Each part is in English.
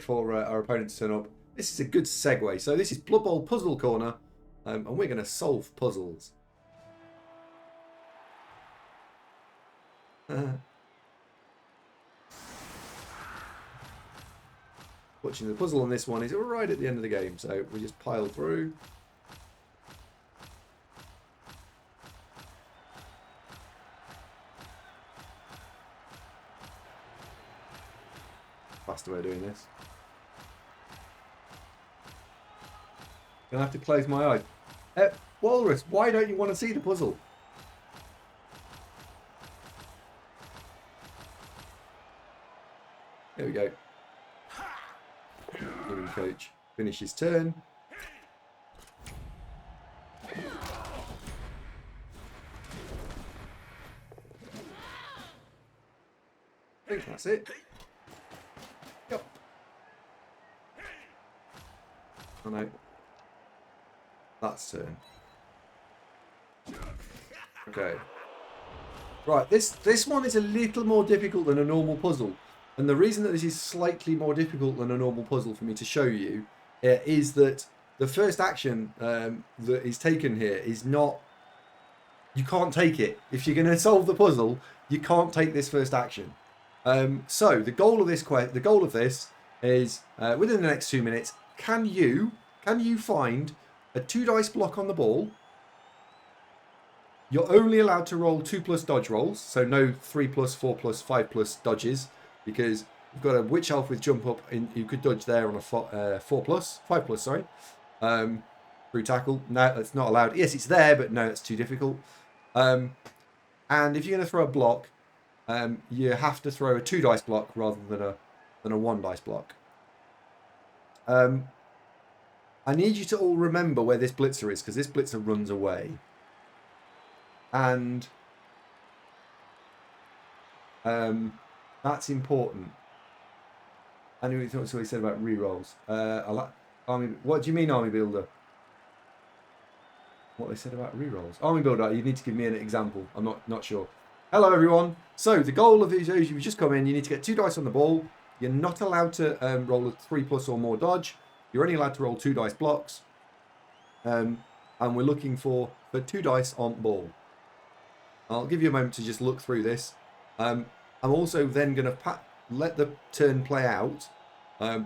For our opponent to turn up. This is a good segue. So this is Blood Bowl Puzzle Corner, and we're going to solve puzzles. Watching the puzzle on this one is right at the end of the game, so we just pile through. Faster way of doing this. Gonna have to close my eyes. Walrus, why don't you want to see the puzzle? There we go. Living coach. Finish his turn. I think that's it. Yep. Oh no. That's turn. Okay. Right, this one is a little more difficult than a normal puzzle. And the reason that this is slightly more difficult than a normal puzzle for me to show you is that the first action that is taken here is not... You can't take it. If you're going to solve the puzzle, you can't take this first action. So the goal of this is within the next 2 minutes, can you find a 2 dice block on the ball? You're only allowed to roll 2+ dodge rolls, so no 3+, 4+, 5+ dodges, because you've got a witch elf with jump up, and you could dodge there on a 5+, sorry, through tackle. No, that's not allowed. Yes, it's there, but no, it's too difficult. And if you're going to throw a block, you have to throw a 2 dice block rather than a 1 dice block. I need you to all remember where this blitzer is, because this blitzer runs away. And that's important. And that's what he said about rerolls. What do you mean, Army Builder? What they said about rerolls? Army Builder, you need to give me an example. I'm not sure. Hello, everyone. So the goal of these, if you just come in, you need to get 2 dice on the ball. You're not allowed to roll a 3+ or more dodge. You're only allowed to roll 2 dice blocks. And we're looking for 2 dice on ball. I'll give you a moment to just look through this. I'm also then going to let the turn play out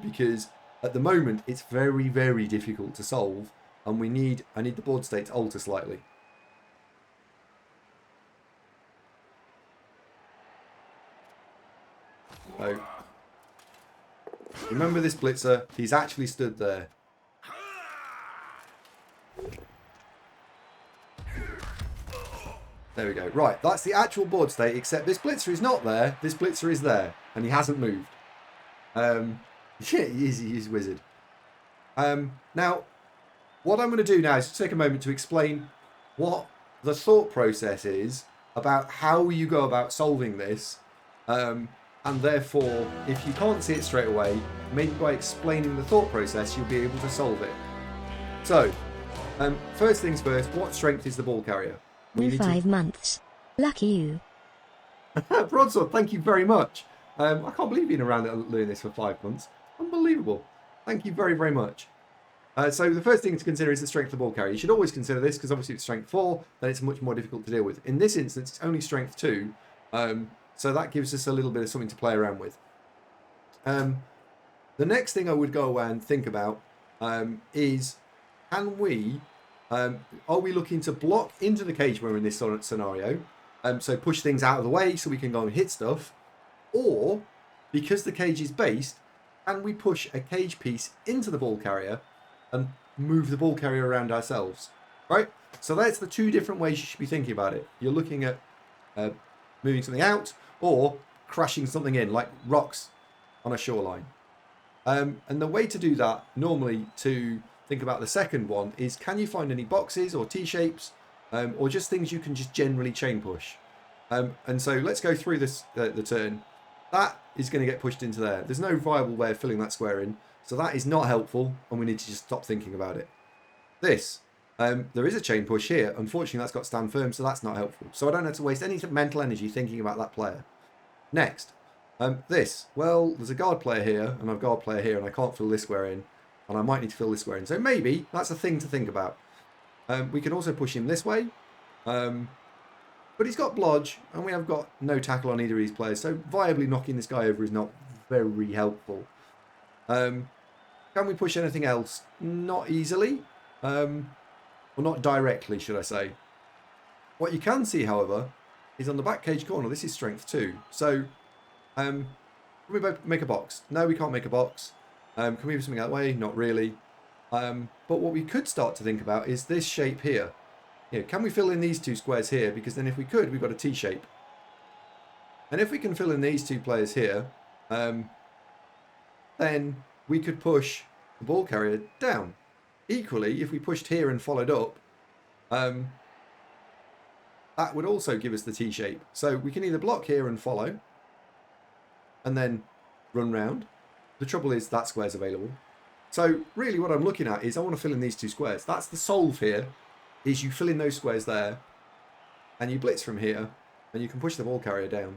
because at the moment it's very, very difficult to solve, and I need the board state to alter slightly. So, remember this blitzer, he's actually stood there. There we go. Right, that's the actual board state, except this blitzer is not there. This blitzer is there, and he hasn't moved. Yeah, he's a wizard. Now, what I'm going to do now is take a moment to explain what the thought process is about how you go about solving this. And therefore, if you can't see it straight away, maybe by explaining the thought process, you'll be able to solve it. So, first things first, what strength is the ball carrier? In 5 months. Lucky you. Broadsword, thank you very much. I can't believe you've been around doing this for 5 months. Unbelievable. Thank you very, very much. So the first thing to consider is the strength of the ball carrier. You should always consider this because obviously it's strength 4, then it's much more difficult to deal with. In this instance, it's only strength 2, so that gives us a little bit of something to play around with. The next thing I would go away and think about is, are we looking to block into the cage when we're in this scenario? So push things out of the way so we can go and hit stuff. Or, because the cage is based, can we push a cage piece into the ball carrier and move the ball carrier around ourselves? Right? So that's the 2 different ways you should be thinking about it. You're looking at moving something out or crashing something in, like rocks on a shoreline. And the way to do that, normally to think about the second one, is can you find any boxes or T-shapes or just things you can just generally chain push? And so let's go through this the turn. That is going to get pushed into there. There's no viable way of filling that square in, so that is not helpful, and we need to just stop thinking about it. This, there is a chain push here. Unfortunately, that's got stand firm, so that's not helpful. So I don't have to waste any mental energy thinking about that player. Next, This. Well, there's a guard player here, and I've guard player here, and I can't fill this square in. And I might need to fill this square in. So maybe that's a thing to think about. We can also push him this way. But he's got blodge, and we have got no tackle on either of these players. So viably knocking this guy over is not very helpful. Can we push anything else? Not easily. Well, not directly, should I say. What you can see, however, is on the back cage corner. This is strength 2. So, can we make a box? No, we can't make a box. Can we move something that way? Not really. But what we could start to think about is this shape here. You know, can we fill in these 2 squares here? Because then if we could, we've got a T shape. And if we can fill in these 2 players here, then we could push the ball carrier down. Equally, if we pushed here and followed up, that would also give us the T shape. So we can either block here and follow, and then run round. The trouble is that square's available. So really what I'm looking at is I want to fill in these 2 squares. That's the solve here, is you fill in those squares there, and you blitz from here, and you can push the ball carrier down.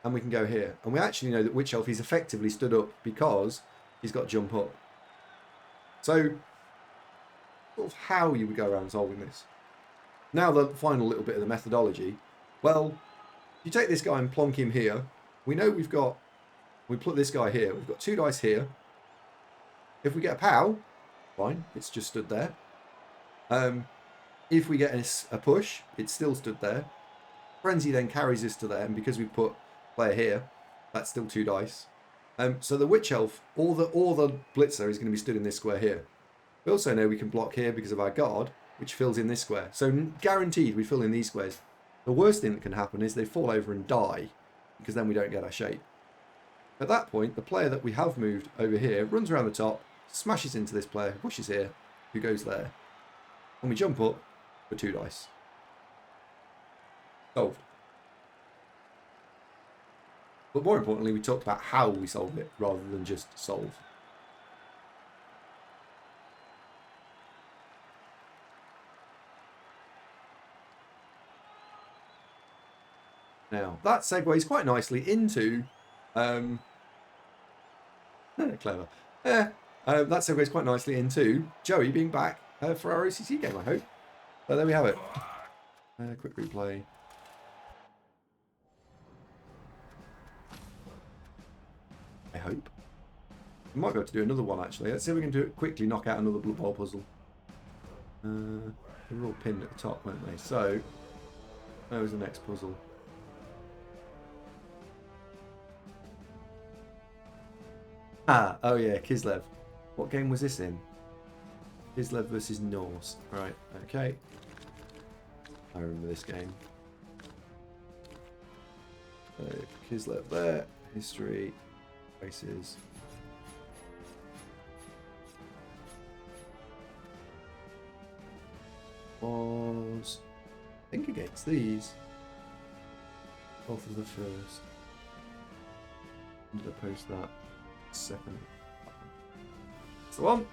And we can go here. And we actually know that Witch Elf is effectively stood up because he's got jump up. So, sort of how you would go around solving this. Now the final little bit of the methodology. Well, you take this guy and plonk him here. We know we put this guy here. We've got 2 dice here. If we get a POW, fine, it's just stood there. If we get a push, it's still stood there. Frenzy then carries this to there, and because we put player here, that's still 2 dice. So the Witch Elf, or the Blitzer is going to be stood in this square here. We also know we can block here because of our guard, which fills in this square. So guaranteed we fill in these squares. The worst thing that can happen is they fall over and die, because then we don't get our shape. At that point, the player that we have moved over here runs around the top, smashes into this player, who pushes here, who goes there. And we jump up for 2 dice. Solved. But more importantly, we talked about how we solve it rather than just solve. Now, that segues quite nicely into... clever. That segues quite nicely into Joey being back for our OCC game, I hope. So there we have it. Quick replay. I hope. We might be able to do another one, actually. Let's see if we can do it quickly, knock out another Blood Bowl puzzle. They were all pinned at the top, weren't they? So, that was the next puzzle. Oh yeah, Kislev. What game was this in? Kislev versus Norse. Right, okay. I remember this game. So, Kislev there. History. Races. Was... I think against these. 12th of the 1st. When did I post that? 2nd. That's the one.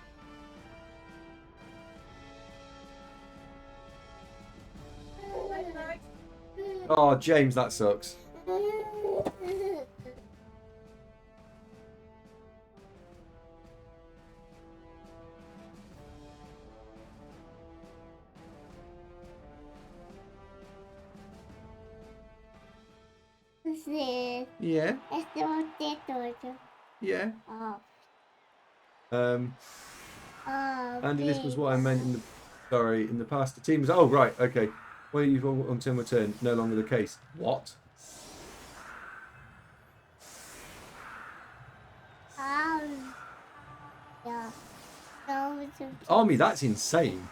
Oh, James, that sucks. Yeah. Yeah. Andy, this was what I meant in the past. The teams. Oh, right. Okay. Well, you've on turn return. No longer the case. What? Army, that's insane.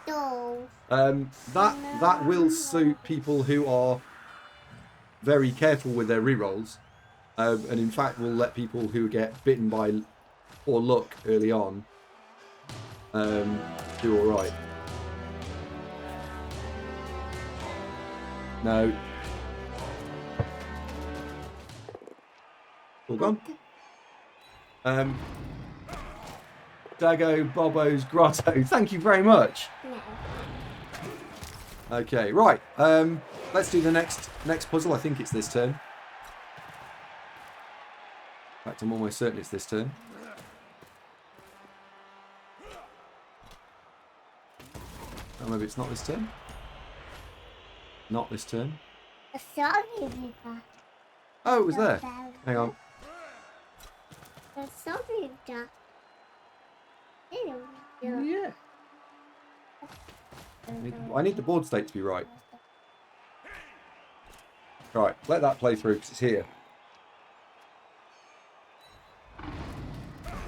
That will suit people who are very careful with their rerolls, and in fact will let people who get bitten by poor luck early on do all right. No. All gone. Dago, Bobo's Grotto. Thank you very much. No. Okay, right. Let's do the next puzzle. I think it's this turn. fact, I'm almost certain it's this turn. Oh, maybe it's not this turn. Not this turn. Oh, it was there. Hang on. Yeah. I need the board state to be right. Right, let that play through because it's here.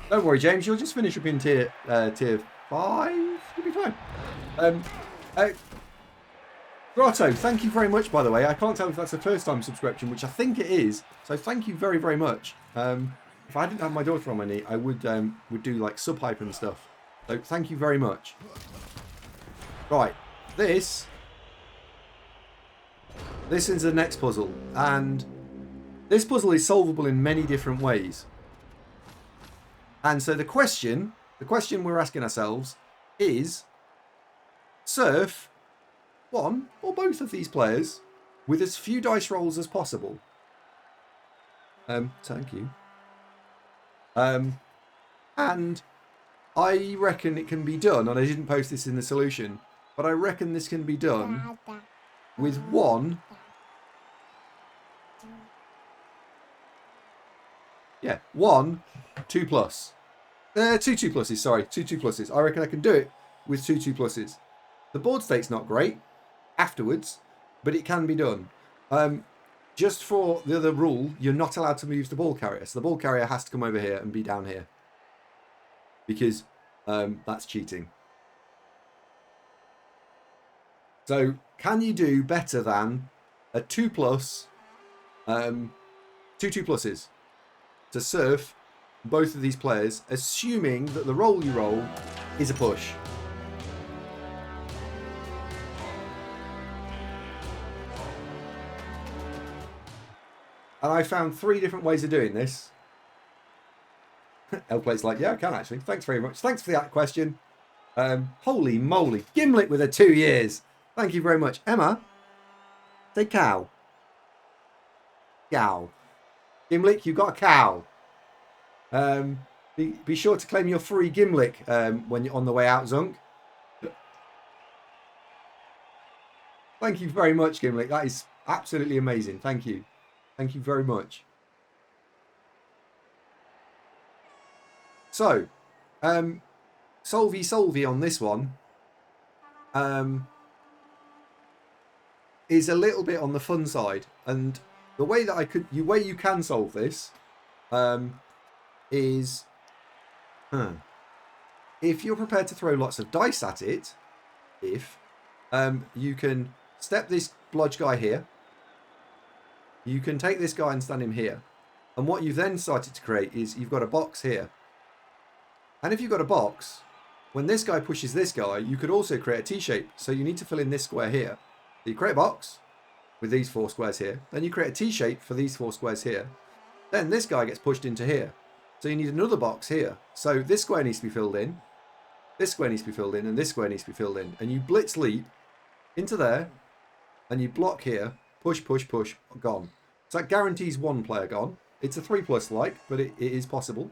Don't worry, James. You'll just finish up in tier 5. You'll be fine. Grotto, thank you very much, by the way. I can't tell if that's a first-time subscription, which I think it is. So thank you very, very much. If I didn't have my daughter on my knee, I would do like sub-hype and stuff. So thank you very much. Right, this is the next puzzle, and this puzzle is solvable in many different ways. And so the question we're asking ourselves is, surf one or both of these players with as few dice rolls as possible. Thank you. And I reckon it can be done, and I didn't post this in the solution, but I reckon this can be done with one. Yeah, 1 2 plus. 2 2+, sorry. 2 2+. I reckon I can do it with 2 2+. The board state's not great afterwards, but it can be done. Just for the other rule, you're not allowed to move the ball carrier. So the ball carrier has to come over here and be down here. Because that's cheating. So can you do better than a 2+, 2 2+s to surf both of these players, assuming that the roll you roll is a push? And I found 3 different ways of doing this. L-Plate's like, yeah, I can actually. Thanks very much. Thanks for that question. Holy moly. Gimlet with a 2 years. Thank you very much. Emma, say cow. Cow. Gimlet, you got a cow. Be sure to claim your free Gimlet when you're on the way out, Zunk. Thank you very much, Gimlet. That is absolutely amazing. Thank you. Thank you very much. So, solvey on this one is a little bit on the fun side, and the way that you can solve this is if you're prepared to throw lots of dice at it, you can step this blodge guy here. You can take this guy and stand him here. And what you've then started to create is you've got a box here. And if you've got a box, when this guy pushes this guy, you could also create a T-shape. So you need to fill in this square here. So you create a box with these 4 squares here. Then you create a T-shape for these 4 squares here. Then this guy gets pushed into here. So you need another box here. So this square needs to be filled in. This square needs to be filled in. And this square needs to be filled in. And you blitz leap into there. And you block here. Push, push, push. Gone. So that guarantees 1 player gone. It's a 3+ like, but it is possible.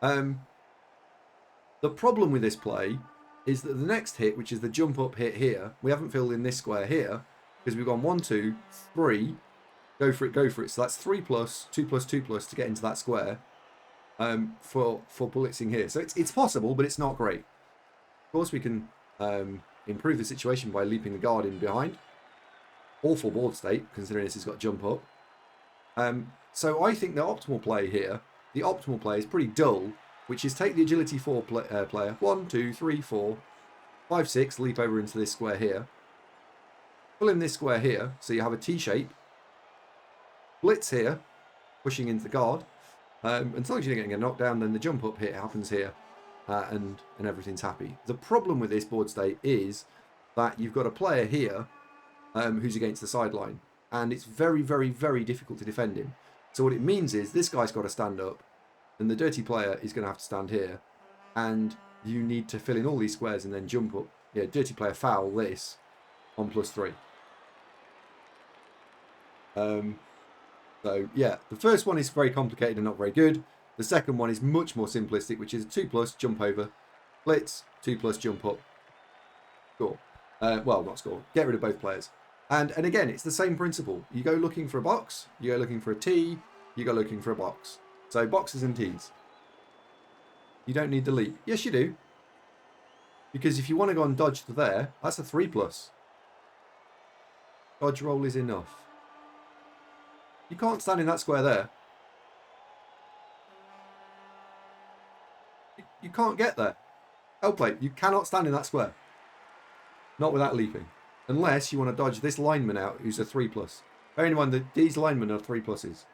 The problem with this play is that the next hit, which is the jump up hit here, we haven't filled in this square here because we've gone 1, 2, 3. Go for it, go for it. So that's 3+, 2+, 2+ to get into that square for blitzing here. So it's possible, but it's not great. Of course, we can improve the situation by leaping the guard in behind. Awful board state, considering this has got jump up. So I think the optimal play here, is pretty dull, which is take the agility 4 player, 1, 2, 3, 4, 5, 6, leap over into this square here. Fill in this square here, so you have a T-shape. Blitz here, pushing into the guard. And as long as you're getting a knockdown, then the jump up hit happens here, and everything's happy. The problem with this board state is that you've got a player here who's against the sideline, and it's very, very, very difficult to defend him. So what it means is this guy's got to stand up, and the dirty player is going to have to stand here, and you need to fill in all these squares and then jump up. Yeah, dirty player foul this on +3. So yeah, the first one is very complicated and not very good. The second one is much more simplistic, which is 2+ jump over, blitz, 2+ jump up, score. Well, not score. Get rid of both players. And again, it's the same principle. You go looking for a box, you go looking for a T, you go looking for a box. So boxes and Ts. You don't need the leap. Yes, you do. Because if you want to go and dodge to there, that's a 3+. Dodge roll is enough. You can't stand in that square there. You can't get there. L-plate, you cannot stand in that square. Not without leaping. Unless you want to dodge this lineman out, who's a 3+. Bearing in mind that these linemen are 3+.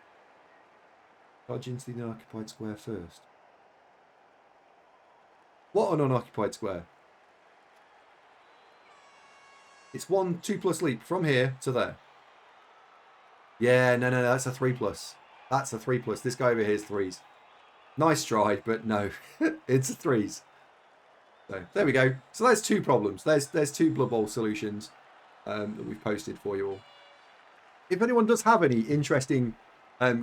Dodge into the unoccupied square first. What an unoccupied square? It's 2+ leap from here to there. Yeah, no, that's a 3+. That's a 3+. This guy over here is 3s. Nice try, but no. It's a 3s. So there we go. So there's 2 problems. There's 2 Blood Bowl solutions that we've posted for you all. If anyone does have any interesting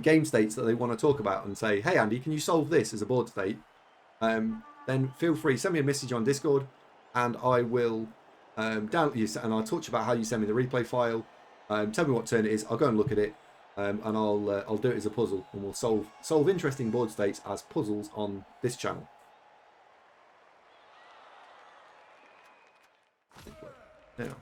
game states that they want to talk about and say, hey Andy, can you solve this as a board state? Then feel free, send me a message on Discord, and I will and I'll talk to you about how you send me the replay file. Tell me what turn it is. I'll go and look at it, and I'll do it as a puzzle, and we'll solve interesting board states as puzzles on this channel. Now,